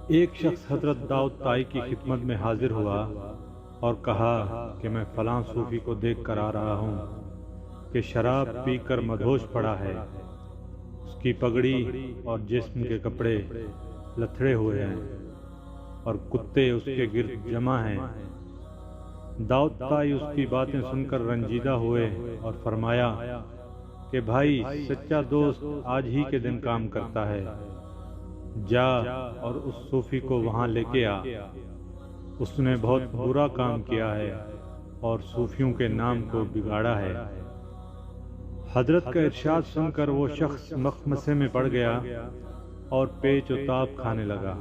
ایک شخص حضرت داؤد طائی کی خدمت میں حاضر ہوا اور کہا کہ میں فلاں صوفی کو دیکھ کر آ رہا ہوں کہ شراب پی کر مدہوش پڑا ہے، اس کی پگڑی اور جسم کے کپڑے لتھڑے ہوئے ہیں اور کتے اس کے گرد جمع ہیں۔ داؤد طائی اس کی باتیں سن کر رنجیدہ ہوئے اور فرمایا کہ بھائی، سچا دوست آج ہی کے دن کام کرتا ہے، جا اور اس صوفی کو وہاں لے کے آ، اس نے بہت برا کام کیا ہے اور صوفیوں کے نام کو بگاڑا ہے۔ حضرت کا ارشاد سن کر وہ شخص مخمصے میں پڑ گیا اور پیچ و تاب کھانے لگا۔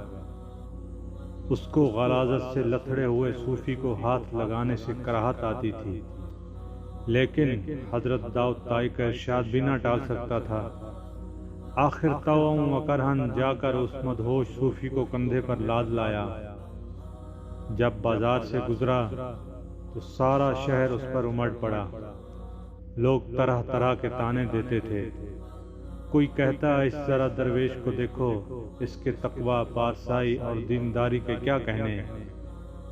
اس کو غلاظت سے لتھڑے ہوئے صوفی کو ہاتھ لگانے سے کراہت آتی تھی، لیکن حضرت داؤد طائی کا ارشاد بھی نہ ٹال سکتا تھا۔ آخر طوعاً و کرہاً جا کر اس مدہوش صوفی کو کندھے پر لاد لایا۔ جب بازار سے گزرا تو سارا شہر اس پر امڑ پڑا۔ لوگ طرح طرح کے طعنے دیتے تھے۔ کوئی کہتا اس ذرا درویش کو دیکھو، اس کے تقویٰ، پارسائی اور دینداری کے کیا کہنے۔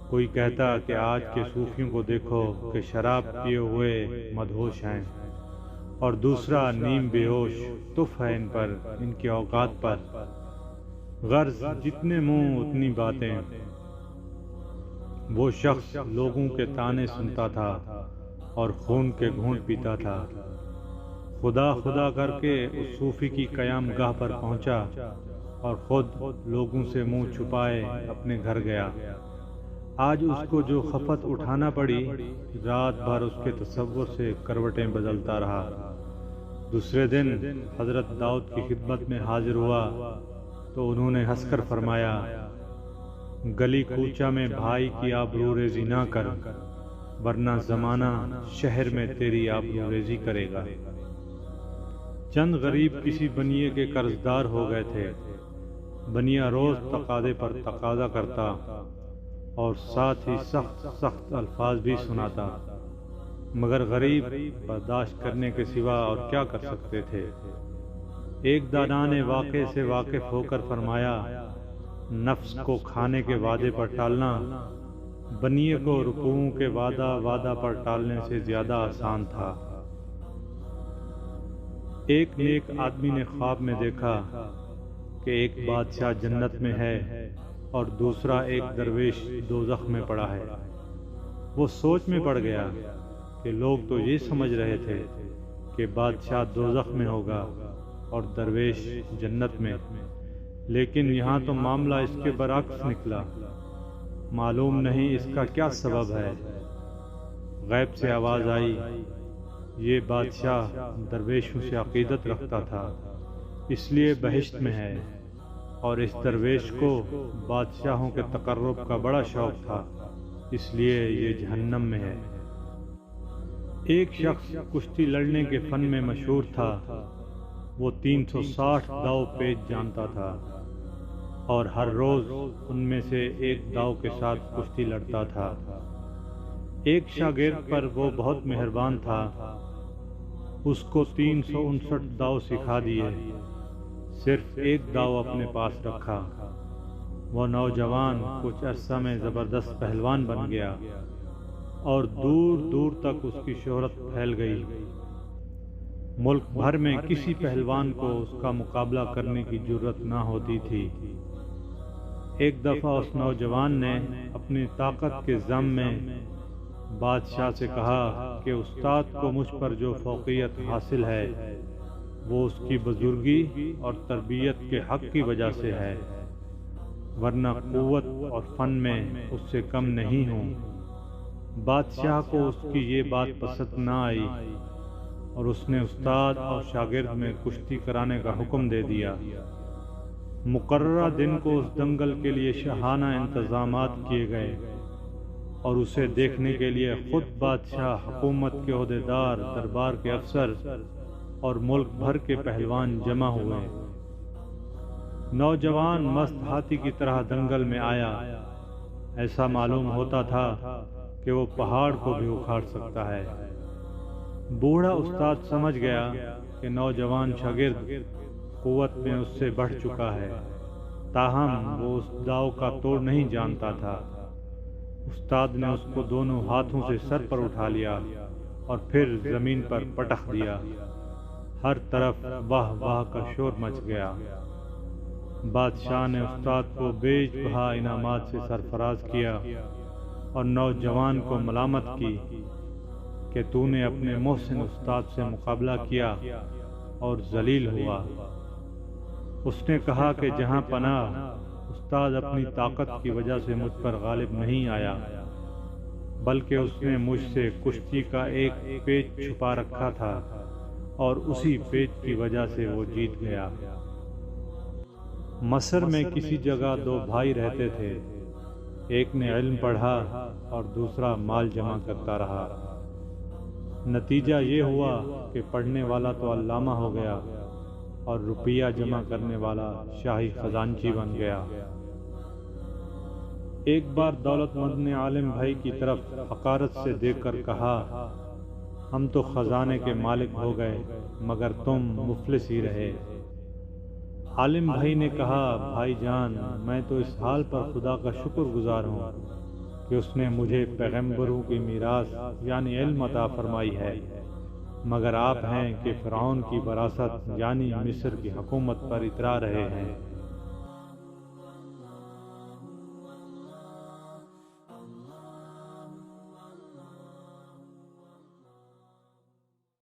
کوئی کہتا کہ آج کے صوفیوں کو دیکھو کہ شراب پیے ہوئے مدہوش ہیں، اور دوسرا نیم بے ہوش، تف ہے ان پر، ان کے اوقات پر۔ غرض جتنے منہ اتنی باتیں۔ وہ شخص لوگوں کے طعنے سنتا تھا اور خون کے گھونٹ پیتا تھا۔ خدا خدا کر کے اس صوفی کی قیام گاہ پر پہنچا اور خود لوگوں سے منہ چھپائے اپنے گھر گیا۔ آج اس کو جو خفت اٹھانا پڑی، رات بھر اس کے تصور سے کروٹیں بدلتا رہا۔ دوسرے دن حضرت داؤد کی خدمت میں حاضر ہوا تو انہوں نے ہنس کر فرمایا، گلی کوچہ میں بھائی کی آبرو ریزی نہ کر، ورنہ زمانہ شہر میں تیری آبرو ریزی کرے گا۔ چند غریب کسی بنیے کے قرضدار ہو گئے تھے۔ بنیا روز تقاضے پر تقاضا کرتا اور ساتھ ہی سخت سخت الفاظ بھی سناتا، مگر غریب برداشت کرنے کے سوا اور کیا کر سکتے تھے۔ ایک دانا نے واقعے سے واقف ہو کر فرمایا، نفس کو کھانے کے وعدے پر ٹالنا بنیے کو رکوعوں کے وعدہ پر ٹالنے سے زیادہ آسان تھا۔ ایک نیک آدمی نے خواب میں دیکھا کہ ایک بادشاہ جنت میں ہے اور دوسرا ایک درویش دوزخ میں پڑا ہے۔ وہ سوچ میں پڑ گیا کہ لوگ تو یہ سمجھ رہے تھے کہ بادشاہ دوزخ میں ہوگا اور درویش جنت میں، لیکن یہاں تو معاملہ اس کے برعکس نکلا۔ معلوم نہیں اس کا کیا سبب ہے۔ غیب سے آواز آئی، یہ بادشاہ درویشوں سے عقیدت رکھتا تھا، اس لیے بہشت میں ہے، اور اس درویش کو بادشاہوں کے تقرب کا بڑا شوق تھا، اس لیے یہ جہنم میں ہے۔ ایک شخص کشتی لڑنے کے فن میں مشہور تھا۔ وہ 360 داؤ پیچ جانتا تھا اور ہر روز ان میں سے ایک داؤ کے ساتھ کشتی لڑتا تھا۔ ایک شاگرد پر وہ بہت مہربان تھا، اس کو 359 داؤ سکھا دیے، صرف ایک داؤ اپنے پاس رکھا۔ وہ نوجوان کچھ عرصہ میں زبردست پہلوان بن گیا اور دور دور تک اس کی شہرت پھیل گئی۔ ملک بھر میں کسی پہلوان کو اس کا مقابلہ کرنے کی جرأت نہ ہوتی تھی۔ ایک دفعہ اس نوجوان نے اپنی طاقت کے ذم میں بادشاہ سے کہا کہ استاد کو مجھ پر جو فوقیت حاصل ہے وہ اس کی بزرگی اور تربیت کے حق کی وجہ سے ہے، ورنہ قوت اور فن میں اس سے کم نہیں ہوں۔ بادشاہ کو اس کی یہ بات پسند نہ آئی اور اس نے استاد اور شاگرد میں کشتی کرانے کا حکم دے دیا۔ مقررہ دن کو اس دنگل کے لیے شاہانہ انتظامات کیے گئے اور اسے دیکھنے کے لیے خود بادشاہ، حکومت کے عہدیدار، دربار کے افسر اور ملک بھر کے پہلوان جمع ہوئے۔ نوجوان مست ہاتھی کی طرح دنگل میں آیا، ایسا معلوم ہوتا تھا کہ وہ پہاڑ کو بھی اکھاڑ سکتا ہے۔ بوڑھا استاد سمجھ گیا کہ نوجوان شاگرد قوت میں اس سے بڑھ چکا ہے، تاہم وہ اس داؤ کا توڑ نہیں جانتا تھا۔ استاد نے اس کو دونوں ہاتھوں سے سر پر اٹھا لیا اور پھر زمین پر پٹخ دیا۔ ہر طرف واہ واہ کا شور مچ گیا۔ بادشاہ نے استاد کو بیش بہا انعامات سے سرفراز کیا اور نوجوان کو ملامت کی کہ تو نے اپنے محسن استاد سے مقابلہ کیا اور ذلیل ہوا۔ اس نے کہا کہ جہاں پناہ استاد اپنی طاقت کی وجہ سے مجھ پر غالب نہیں آیا، بلکہ اس نے مجھ سے کشتی کا ایک پیچ چھپا رکھا تھا اور اسی پیچ کی وجہ سے وہ جیت گیا۔ مصر میں کسی جگہ دو بھائی رہتے تھے، ایک نے علم پڑھا اور دوسرا مال جمع کرتا رہا۔ نتیجہ یہ ہوا کہ پڑھنے والا تو علامہ ہو گیا اور روپیہ جمع کرنے والا شاہی خزانچی بن گیا۔ ایک بار دولت مند نے عالم بھائی کی طرف حقارت سے دیکھ کر کہا، ہم تو خزانے کے مالک ہو گئے مگر تم مفلس ہی رہے۔ عالم بھائی نے کہا، بھائی جان، میں تو اس حال پر خدا کا شکر گزار ہوں کہ اس نے مجھے پیغمبروں کی میراث یعنی علم عطا فرمائی ہے، مگر آپ ہیں کہ فرعون کی وراثت یعنی مصر کی حکومت پر اترا رہے ہیں۔